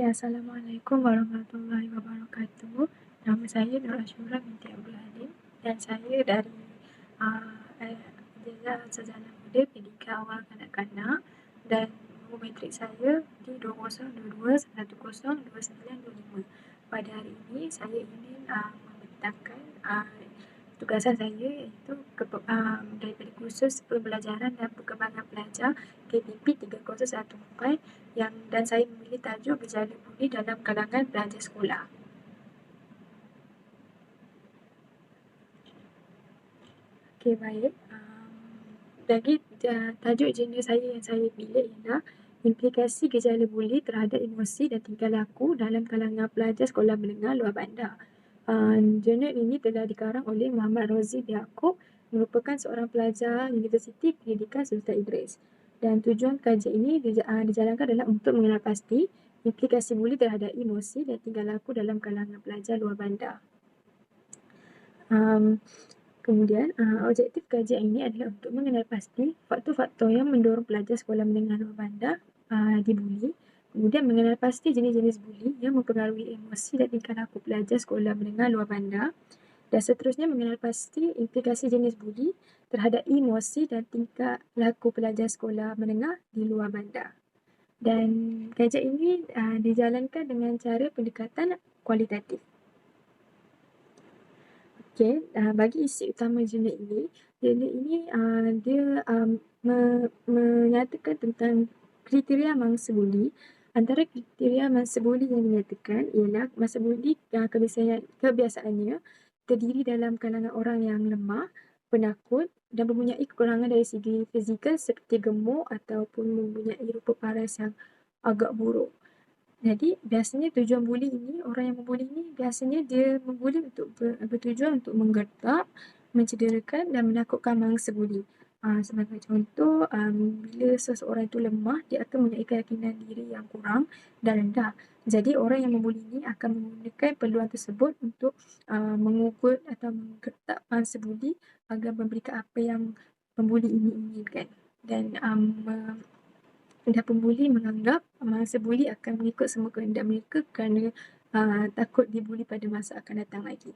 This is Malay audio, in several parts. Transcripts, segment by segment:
Okay, Assalamualaikum warahmatullahi wabarakatuh. Nama saya Nur Ashura binti Abdul Halim dan saya dari Ijazah Sarjana Muda Pendidikan Awal Kanak-kanak dan nombor matrik saya di 2022-102925. Pada hari ini saya ingin membentangkan tugasan saya iaitu daripada kursus pembelajaran dan perkembangan pelajar KPP 3014 dan saya memilih tajuk gejala buli dalam kalangan pelajar sekolah. Okey, baik. Bagi tajuk jurnal saya yang saya pilih ialah implikasi gejala buli terhadap emosi dan tingkah laku dalam kalangan pelajar sekolah menengah luar bandar. Jurnal ini telah dikarang oleh Muhammad Rozif Yaakob, merupakan seorang pelajar Universiti Pendidikan Sultan Idris. Dan tujuan kajian ini dijalankan adalah untuk mengenal pasti implikasi buli terhadap emosi dan tingkah laku dalam kalangan pelajar luar bandar. Kemudian, objektif kajian ini adalah untuk mengenal pasti faktor-faktor yang mendorong pelajar sekolah menengah luar bandar dibuli. Kemudian mengenal pasti jenis-jenis buli yang mempengaruhi emosi dan tingkah laku pelajar sekolah menengah luar bandar. Dan seterusnya mengenal pasti implikasi jenis buli terhadap emosi dan tingkah laku pelajar sekolah menengah di luar bandar. Dan kajian ini dijalankan dengan cara pendekatan kualitatif. Okey, bagi isi utama jurnal ini dia menyatakan tentang kriteria mangsa buli. Antara kriteria mangsa buli yang dinyatakan ialah mangsa buli kebiasaannya terdiri dalam kalangan orang yang lemah, penakut dan mempunyai kekurangan dari segi fizikal seperti gemuk ataupun mempunyai rupa paras yang agak buruk. Jadi biasanya tujuan buli ini, orang yang membuli ini biasanya dia membuli untuk bertujuan untuk menggertak, mencederakan dan menakutkan mangsa buli. Sebagai contoh, bila seseorang itu lemah, dia akan mempunyai keyakinan diri yang kurang dan rendah. Jadi orang yang membuli ini akan menggunakan peluang tersebut untuk mengugut atau menggertak mangsa buli agar memberikan apa yang pembuli ini inginkan. Dan pembuli menganggap mangsa buli akan mengikut semua kehendak mereka kerana takut dibuli pada masa akan datang lagi.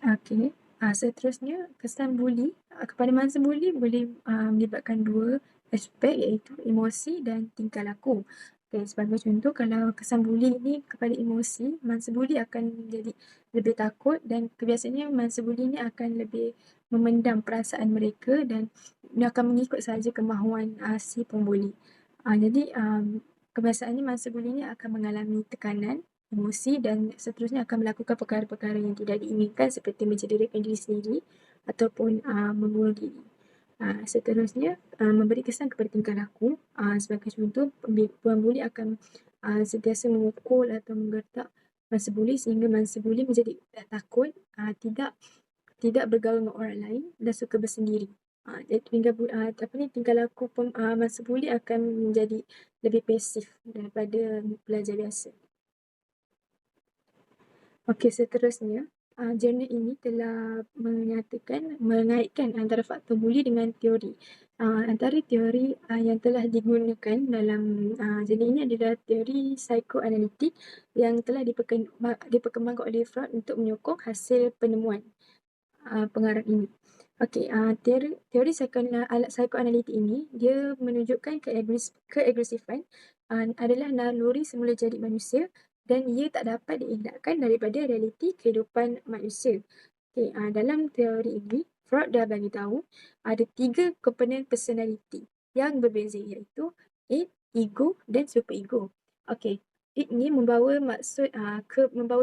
Okey, seterusnya kesan buli kepada mangsa buli boleh melibatkan dua aspek iaitu emosi dan tingkah laku. Okay, sebagai contoh, kalau kesan buli ini kepada emosi, mangsa buli akan menjadi lebih takut dan kebiasaannya mangsa buli ini akan lebih memendam perasaan mereka dan dia akan mengikut sahaja kemahuan si pembuli. Jadi kebiasaannya mangsa buli ini akan mengalami tekanan emosi dan seterusnya akan melakukan perkara-perkara yang tidak diinginkan seperti mencederakan diri sendiri ataupun membunuh diri. Seterusnya memberi kesan kepada tingkah laku. Sebagai contoh, pembuli akan sentiasa memukul atau menggertak mangsa buli sehingga mangsa buli menjadi takut, tidak bergaul dengan orang lain dan suka bersendiri. Tingkah laku mangsa buli akan menjadi lebih pasif daripada pelajar biasa. Okey, seterusnya, jurnal ini telah mengaitkan antara faktor buli dengan teori. Antara teori yang telah digunakan dalam jurnal ini adalah teori psikoanalitik yang telah diperkembangkan oleh Freud untuk menyokong hasil penemuan pengarang ini. Okey, teori psikoanalitik ini dia menunjukkan keagresifan adalah naluri semula jadi manusia dan ia tak dapat dielakkan daripada realiti kehidupan manusia. Okay, dalam teori ini, Freud dah bagi tahu ada 3 komponen personality yang berbeza iaitu id, ego dan superego. Okey, id ni membawa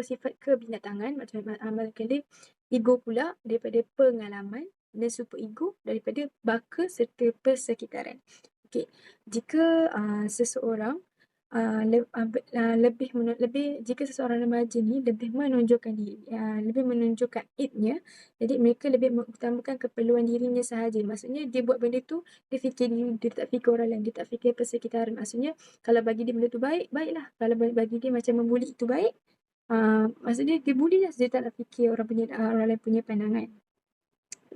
sifat kebinatangan, manakala ego pula daripada pengalaman dan superego daripada baka serta persekitaran. Okey, jika seseorang jika seseorang remaja ni lebih menunjukkan id-nya, jadi mereka lebih mengutamakan keperluan dirinya sahaja. Maksudnya dia buat benda tu, dia fikir diri, dia tak fikir orang lain, dia tak fikir persekitaran. Maksudnya kalau bagi dia benda tu baik, baiklah. Kalau bagi dia macam membuli itu baik, maksudnya dia buli lah, dia tak nak fikir orang lain punya pandangan.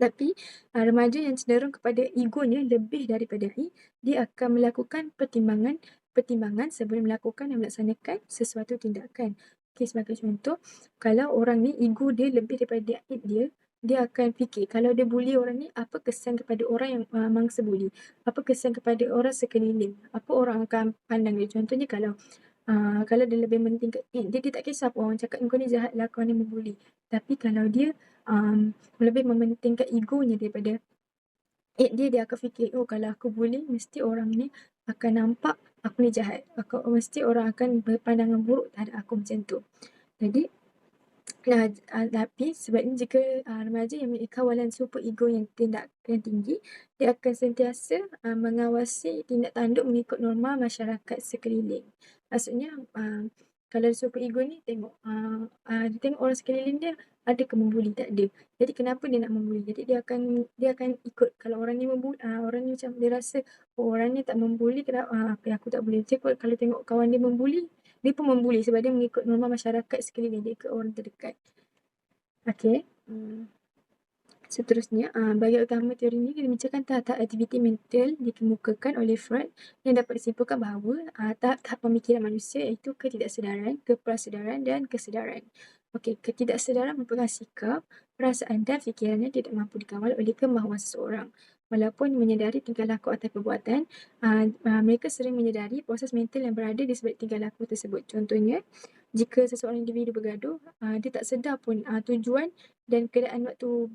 Tapi remaja yang cenderung kepada egonya lebih daripada I, dia akan melakukan pertimbangan pertimbangan sebelum melakukan dan melaksanakan sesuatu tindakan. Okey, sebagai contoh, kalau orang ni ego dia lebih daripada aib dia, dia akan fikir kalau dia bully orang ni, apa kesan kepada orang yang mangsa bully? Apa kesan kepada orang sekeliling? Apa orang akan pandang dia? Contohnya kalau dia lebih mementingkan dia tak kisah apa orang cakap kau ni jahat lah, kau ni membuli. Tapi kalau dia lebih mementingkan egonya daripada dia akan fikir, oh kalau aku bully mesti orang ni akan nampak aku ni jahat. Mesti orang akan berpandangan buruk terhadap aku macam tu. Jadi tapi sebabnya jika remaja yang memiliki kawalan super ego yang tinggi, dia akan sentiasa mengawasi tindak tanduk mengikut norma masyarakat sekeliling. Maksudnya kalau super ego ni dia tengok orang sekeliling dia ada ke membuli, tak ada. Jadi kenapa dia nak membuli? Jadi dia akan ikut kalau orang ni orang ni macam dia rasa orang ni tak membuli, kenapa aku tak boleh. Macam kalau tengok kawan dia membuli, dia pun membuli sebab dia mengikut norma masyarakat sekeliling, dia ikut orang terdekat. Okey. Seterusnya, bahagian utama teori ni membincangkan tahap-tahap aktiviti mental dikemukakan oleh Freud yang dapat disimpulkan bahawa tahap-tahap pemikiran manusia iaitu ketidaksedaran, keprasedaran dan kesedaran. Okey, ketidaksedaran merupakan sikap, perasaan dan fikiran yang tidak mampu dikawal oleh kemahuan seseorang. Walaupun menyedari tingkah laku atau perbuatan, mereka sering menyedari proses mental yang berada di sebalik tingkah laku tersebut. Contohnya, jika seseorang individu bergaduh, dia tak sedar pun tujuan dan keadaan waktu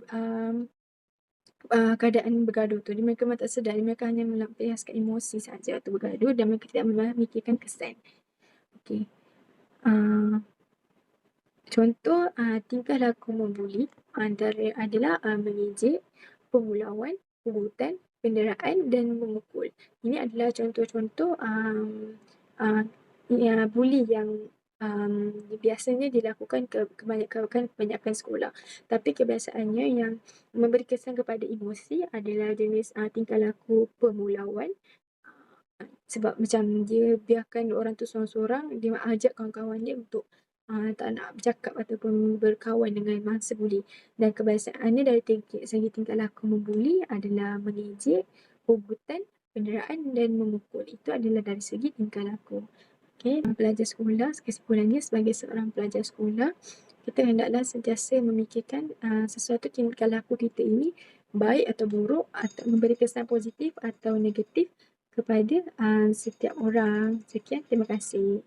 keadaan bergaduh tu. Mereka memang tak sedar, mereka hanya melampiaskan emosi saja waktu bergaduh dan mereka tidak memikirkan kesan. Okey. Contoh tingkah laku membuli antara adalah mengejek, pemulauan, pugutan, penderaan dan memukul. Ini adalah contoh-contoh buli yang biasanya dilakukan kebanyakan sekolah. Tapi kebiasaannya yang memberi kesan kepada emosi adalah jenis tingkah laku pemulauan. Sebab macam dia biarkan orang tu sorang-sorang, dia ajak kawan-kawan dia untuk tak nak bercakap ataupun berkawan dengan mangsa buli. Dan kebiasaannya dari segi tingkah laku membuli adalah mengejek, pugutan, penderaan dan memukul. Itu adalah dari segi tingkah laku. Okey, pelajar sekolah, kesimpulannya sebagai seorang pelajar sekolah, kita hendaklah sentiasa memikirkan sesuatu tingkah laku kita ini baik atau buruk atau memberi kesan positif atau negatif kepada setiap orang. Sekian, terima kasih.